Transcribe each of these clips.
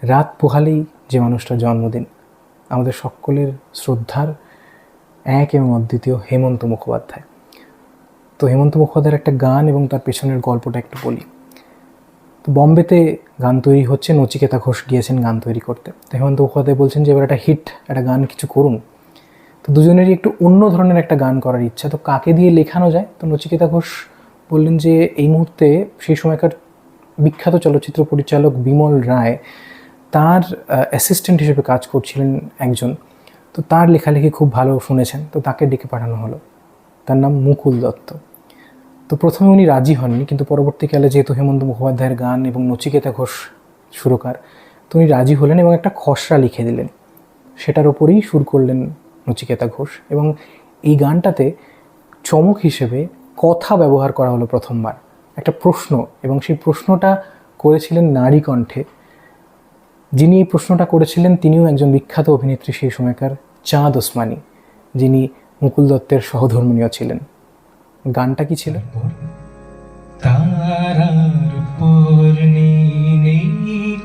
রাত পোহালেই যে মানুষটার জন্মদিন, আমাদের সকলের শ্রদ্ধার এক এবং অদ্বিতীয় হেমন্ত মুখোপাধ্যায়। তো হেমন্ত মুখোপাধ্যায়ের একটা গান এবং তার পেছনের গল্পটা একটু বলি। তো বম্বেতে গান তৈরি হচ্ছে, নচিকেতা ঘোষ গিয়েছেন গান তৈরি করতে। তো হেমন্ত মুখোপাধ্যায় বলছেন যে এবার একটা গান কিছু করুন। তো দুজনেরই একটু অন্য ধরনের একটা গান করার ইচ্ছা, তো কাকে দিয়ে লেখানো যায়। তো নচিকেতা ঘোষ বললেন যে এই মুহূর্তে সেই সময়কার বিখ্যাত চলচ্চিত্র পরিচালক বিমল রায়, তার অ্যাসিস্ট্যান্ট হিসেবে কাজ করছিলেন একজন, তো তার লেখালেখি খুব ভালো শুনেছেন, তো তাকে ডেকে পাঠানো হলো। তার নাম মুকুল দত্ত। তো প্রথমে উনি রাজি হননি, কিন্তু পরবর্তীকালে যেহেতু হেমন্ত মুখোপাধ্যায়ের গান এবং নচিকেতা ঘোষ সুরকার, তো উনি রাজি হলেন এবং একটা খসড়া লিখে দিলেন। সেটার ওপরেই সুর করলেন নচিকেতা ঘোষ। এবং এই গানটাতে চমক হিসেবে কথা ব্যবহার করা হলো প্রথমবার, একটা প্রশ্ন, এবং সেই প্রশ্নটা করেছিলেন নারী কণ্ঠে। যিনি এই প্রশ্নটা করেছিলেন তিনিও একজন বিখ্যাত অভিনেত্রী সেই সময়কার, চাঁদ ওসমানী, যিনি মুকুল দত্তের সহধর্মিণীও ছিলেন। গানটা কি ছিল? তারার পর নেই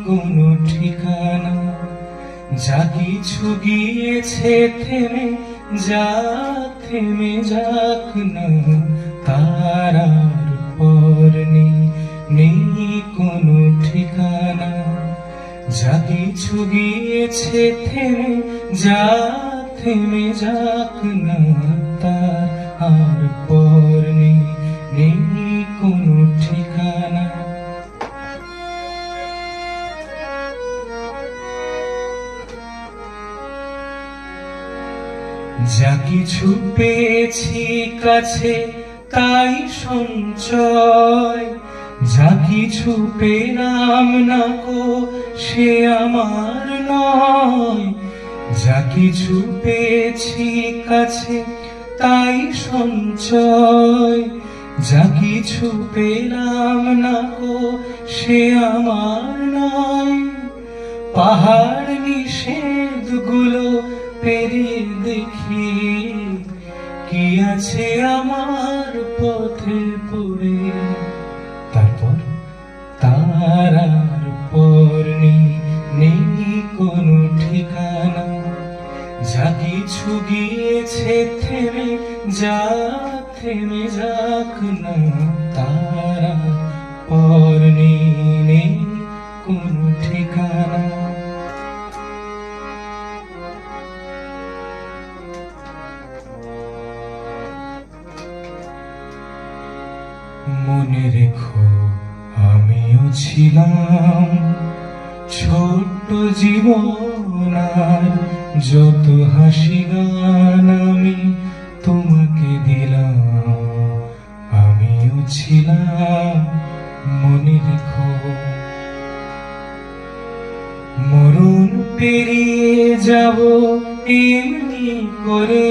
কোনো ঠিকানা, যা কিছু গিয়েছে থেমে যাক না। তারার পর নেই কোনো ঠিকানা, যা কিছু গিয়েছে থেমে যাক না। তার আর পর নেই কোনো ঠিকানা। যা কিছু পেয়েছি কাছে তাই সঞ্চয়, যা কিছু পেলাম না গো সে আমার নয়। যা কিছু পেয়েছি কাছে তাই সঞ্চয়, যা কিছু পেলাম না গো সে আমার নয়। পাহাড় নিষেধগুলো পেরিয়ে দেখি কি আছে আমার পথে পড়ে। তারপর তারার পর নেই কোনো ঠিকানা, যা কিছু গিয়েছে থেমে যাক না। তারার পর নেই কোনো ঠিকানা। মনে রেখো আমিও ছিলাম ছোট্ট জীবন, আর যত হাসি গান আমি তোমাকে দিলাম, আমিও ছিলাম। মনে রেখো মরণ পেরিয়ে যাব এমনি করে,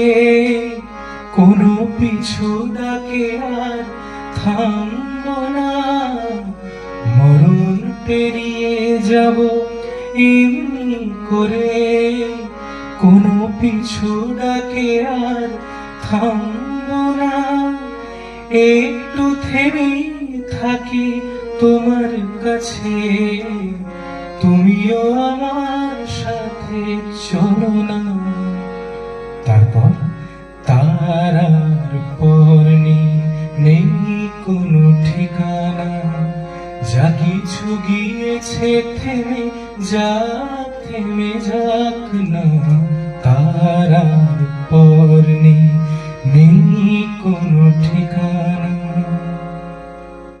কোনো পিছু ডাকে আর থামব না। মরণ পেরিয়ে যাব এমনি করে, কোনো পিছু ডাকে আর থামব না। একটু থেমে থাকি তোমার কাছে, তুমিও আমার সাথে চলো না। তারপর তারার পর নেই কোনো ঠিকানা, যা কিছু গিয়েছে থেমে যাক না। তারা